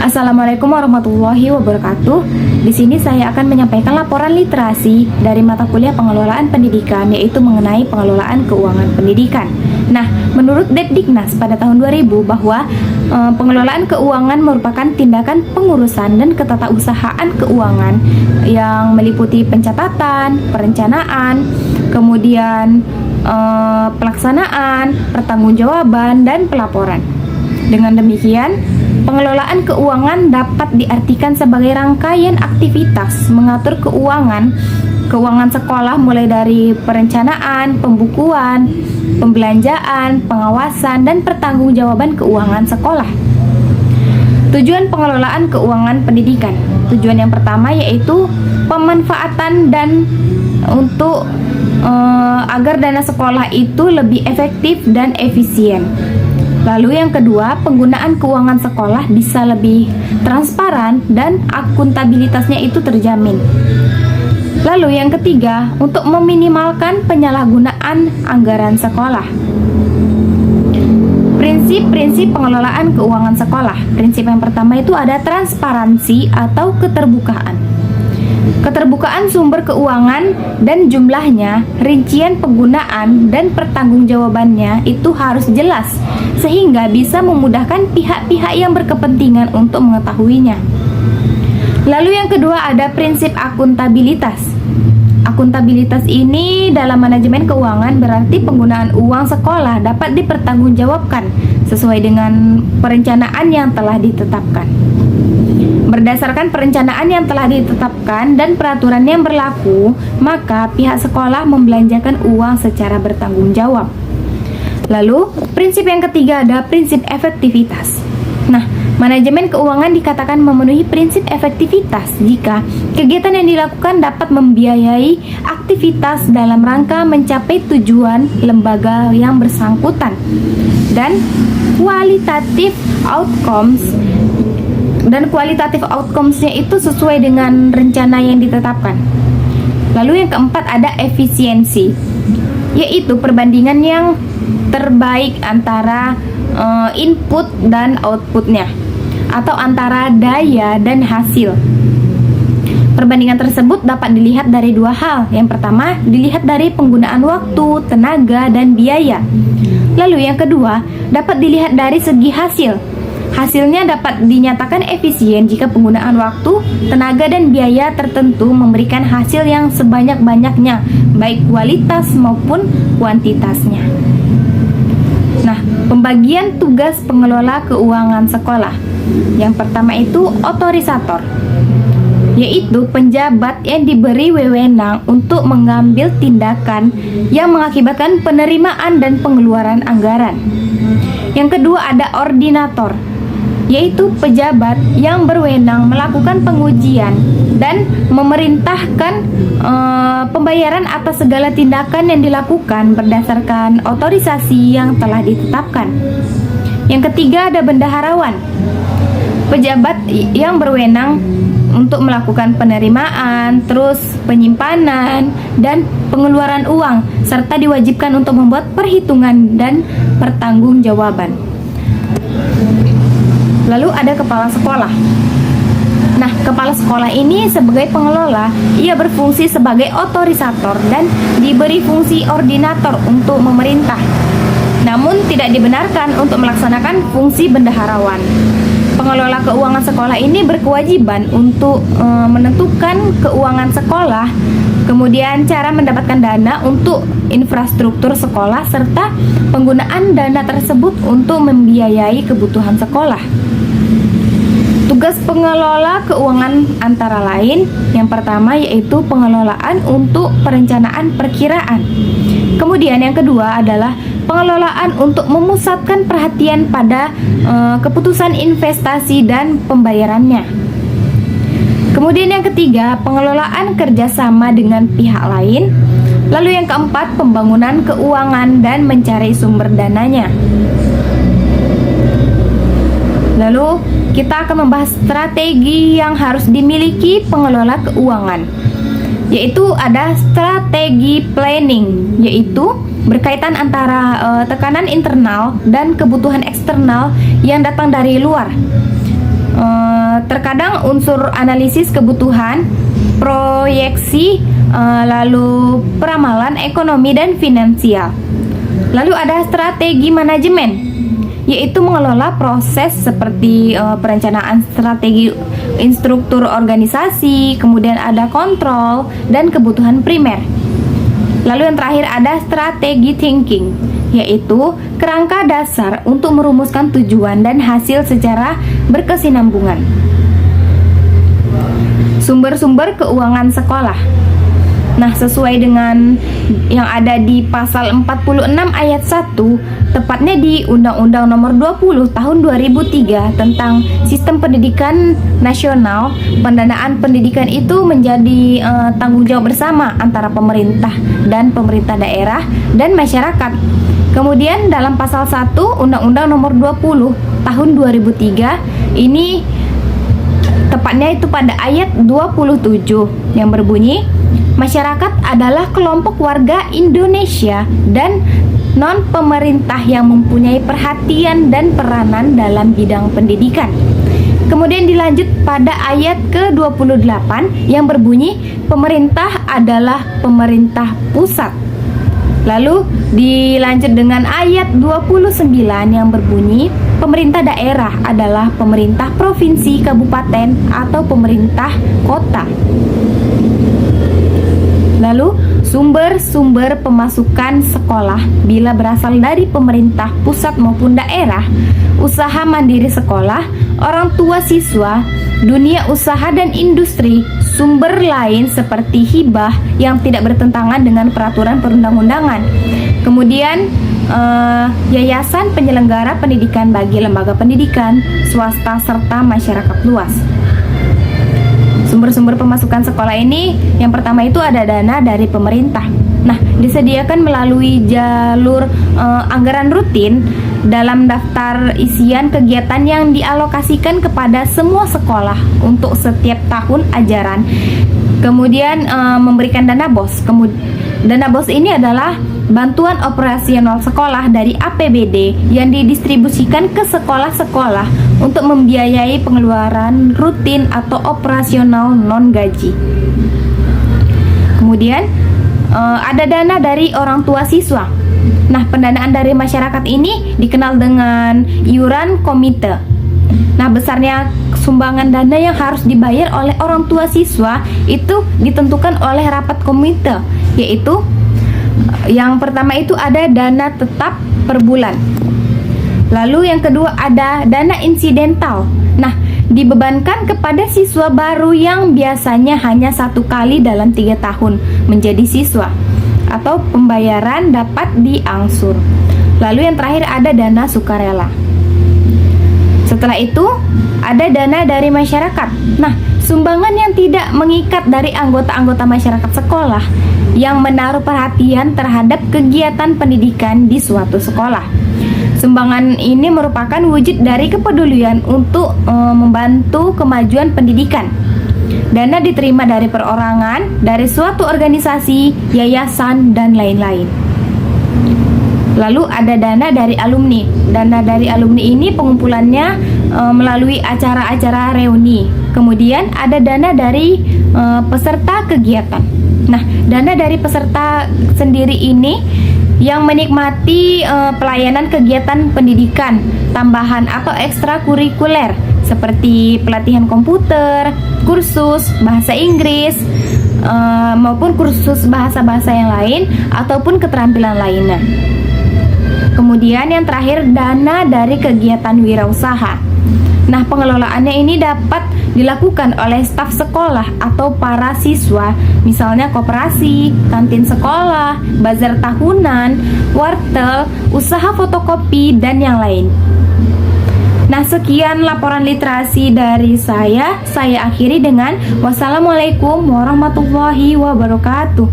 Assalamualaikum warahmatullahi wabarakatuh. Di sini saya akan menyampaikan laporan literasi dari mata kuliah pengelolaan pendidikan, yaitu mengenai pengelolaan keuangan pendidikan. Nah, menurut Depdiknas pada tahun 2000 bahwa pengelolaan keuangan merupakan tindakan pengurusan dan ketatausahaan keuangan yang meliputi pencatatan, perencanaan, kemudian pelaksanaan, pertanggungjawaban, dan pelaporan. Dengan demikian, pengelolaan keuangan dapat diartikan sebagai rangkaian aktivitas mengatur keuangan sekolah, mulai dari perencanaan, pembukuan, pembelanjaan, pengawasan, dan pertanggungjawaban keuangan sekolah. Tujuan pengelolaan keuangan pendidikan. Tujuan yang pertama yaitu pemanfaatan dan untuk agar dana sekolah itu lebih efektif dan efisien. Lalu yang kedua, penggunaan keuangan sekolah bisa lebih transparan dan akuntabilitasnya itu terjamin. Lalu yang ketiga, untuk meminimalkan penyalahgunaan anggaran sekolah. Prinsip-prinsip pengelolaan keuangan sekolah. Prinsip yang pertama itu ada transparansi atau keterbukaan. Keterbukaan sumber keuangan dan jumlahnya, rincian penggunaan, dan pertanggungjawabannya itu harus jelas, sehingga bisa memudahkan pihak-pihak yang berkepentingan untuk mengetahuinya. Lalu yang kedua ada prinsip akuntabilitas. Akuntabilitas ini dalam manajemen keuangan berarti penggunaan uang sekolah dapat dipertanggungjawabkan sesuai dengan perencanaan yang telah ditetapkan. Berdasarkan perencanaan yang telah ditetapkan dan peraturan yang berlaku, maka pihak sekolah membelanjakan uang secara bertanggung jawab. Lalu, prinsip yang ketiga ada prinsip efektivitas. Nah, manajemen keuangan dikatakan memenuhi prinsip efektivitas jika kegiatan yang dilakukan dapat membiayai aktivitas dalam rangka mencapai tujuan lembaga yang bersangkutan dan kualitatif outcomes-nya itu sesuai dengan rencana yang ditetapkan. Lalu yang keempat ada efisiensi, yaitu perbandingan yang terbaik antara input dan outputnya, atau antara daya dan hasil. Perbandingan tersebut dapat dilihat dari dua hal. Yang pertama, dilihat dari penggunaan waktu, tenaga, dan biaya. Lalu yang kedua, dapat dilihat dari segi hasil. Hasilnya dapat dinyatakan efisien jika penggunaan waktu, tenaga, dan biaya tertentu memberikan hasil yang sebanyak-banyaknya, baik kualitas maupun kuantitasnya. Nah, pembagian tugas pengelola keuangan sekolah. Yang pertama itu otorisator, yaitu penjabat yang diberi wewenang untuk mengambil tindakan yang mengakibatkan penerimaan dan pengeluaran anggaran. Yang kedua ada ordinator, yaitu pejabat yang berwenang melakukan pengujian dan memerintahkan pembayaran atas segala tindakan yang dilakukan berdasarkan otorisasi yang telah ditetapkan. Yang ketiga ada bendaharawan, pejabat yang berwenang untuk melakukan penerimaan, terus penyimpanan, dan pengeluaran uang, serta diwajibkan untuk membuat perhitungan dan pertanggungjawaban. Lalu ada kepala sekolah. Nah, kepala sekolah ini sebagai pengelola, ia berfungsi sebagai otorisator dan diberi fungsi ordinator untuk memerintah. Namun tidak dibenarkan untuk melaksanakan fungsi bendaharawan. Pengelola keuangan sekolah ini berkewajiban untuk menentukan keuangan sekolah, kemudian cara mendapatkan dana untuk infrastruktur sekolah, serta penggunaan dana tersebut untuk membiayai kebutuhan sekolah. Tugas pengelola keuangan antara lain, yang pertama yaitu pengelolaan untuk perencanaan perkiraan. Kemudian yang kedua adalah pengelolaan untuk memusatkan perhatian pada keputusan investasi dan pembayarannya. Kemudian yang ketiga, pengelolaan kerjasama dengan pihak lain. Lalu yang keempat, pembangunan keuangan dan mencari sumber dananya. Lalu kita akan membahas strategi yang harus dimiliki pengelola keuangan, yaitu ada strategi planning, yaitu berkaitan antara tekanan internal dan kebutuhan eksternal yang datang dari luar. Terkadang unsur analisis kebutuhan, proyeksi, lalu peramalan ekonomi dan finansial. Lalu ada strategi manajemen, yaitu mengelola proses seperti perencanaan strategi instruktur organisasi, kemudian ada kontrol dan kebutuhan primer. Lalu yang terakhir ada strategi thinking, yaitu kerangka dasar untuk merumuskan tujuan dan hasil secara berkesinambungan. Sumber-sumber keuangan sekolah. Nah, sesuai dengan yang ada di pasal 46 ayat 1, tepatnya di Undang-Undang Nomor 20 Tahun 2003 tentang Sistem Pendidikan Nasional, pendanaan pendidikan itu menjadi tanggung jawab bersama antara pemerintah dan pemerintah daerah dan masyarakat. Kemudian dalam pasal 1 Undang-Undang Nomor 20 Tahun 2003 ini tepatnya itu pada ayat 27 yang berbunyi, masyarakat adalah kelompok warga Indonesia dan non-pemerintah yang mempunyai perhatian dan peranan dalam bidang pendidikan. Kemudian dilanjut pada ayat ke-28 yang berbunyi, pemerintah adalah pemerintah pusat. Lalu dilanjut dengan ayat 29 yang berbunyi, pemerintah daerah adalah pemerintah provinsi, kabupaten, atau pemerintah kota. Lalu sumber-sumber pemasukan sekolah bila berasal dari pemerintah pusat maupun daerah, usaha mandiri sekolah, orang tua siswa, dunia usaha dan industri, sumber lain seperti hibah yang tidak bertentangan dengan peraturan perundang-undangan. Kemudian yayasan penyelenggara pendidikan bagi lembaga pendidikan, swasta serta masyarakat luas. Sumber-sumber pemasukan sekolah ini yang pertama itu ada dana dari pemerintah. Nah, disediakan melalui jalur anggaran rutin dalam daftar isian kegiatan yang dialokasikan kepada semua sekolah untuk setiap tahun ajaran. Kemudian memberikan dana BOS. Dana BOS ini adalah bantuan operasional sekolah dari APBD yang didistribusikan ke sekolah-sekolah untuk membiayai pengeluaran rutin atau operasional non-gaji. Kemudian ada dana dari orang tua siswa. Nah, pendanaan dari masyarakat ini dikenal dengan iuran komite. Nah, besarnya sumbangan dana yang harus dibayar oleh orang tua siswa itu ditentukan oleh rapat komite, yaitu yang pertama itu ada dana tetap per bulan. Lalu yang kedua ada dana insidental. Nah, dibebankan kepada siswa baru yang biasanya hanya 1 kali dalam 3 tahun menjadi siswa, atau pembayaran dapat diangsur. Lalu yang terakhir ada dana sukarela. Setelah itu ada dana dari masyarakat. Nah, sumbangan yang tidak mengikat dari anggota-anggota masyarakat sekolah yang menaruh perhatian terhadap kegiatan pendidikan di suatu sekolah. Sumbangan ini merupakan wujud dari kepedulian untuk membantu kemajuan pendidikan. Dana diterima dari perorangan, dari suatu organisasi, yayasan, dan lain-lain. Lalu ada dana dari alumni. Dana dari alumni ini pengumpulannya melalui acara-acara reuni. Kemudian ada dana dari peserta kegiatan. Nah, dana dari peserta sendiri ini yang menikmati pelayanan kegiatan pendidikan tambahan atau ekstrakurikuler seperti pelatihan komputer, kursus bahasa Inggris, maupun kursus bahasa-bahasa yang lain ataupun keterampilan lainnya. Kemudian yang terakhir dana dari kegiatan wirausaha. Nah, pengelolaannya ini dapat dilakukan oleh staf sekolah atau para siswa, misalnya koperasi, kantin sekolah, bazar tahunan, wartel, usaha fotokopi, dan yang lain. Nah, sekian laporan literasi dari saya akhiri dengan wassalamualaikum warahmatullahi wabarakatuh.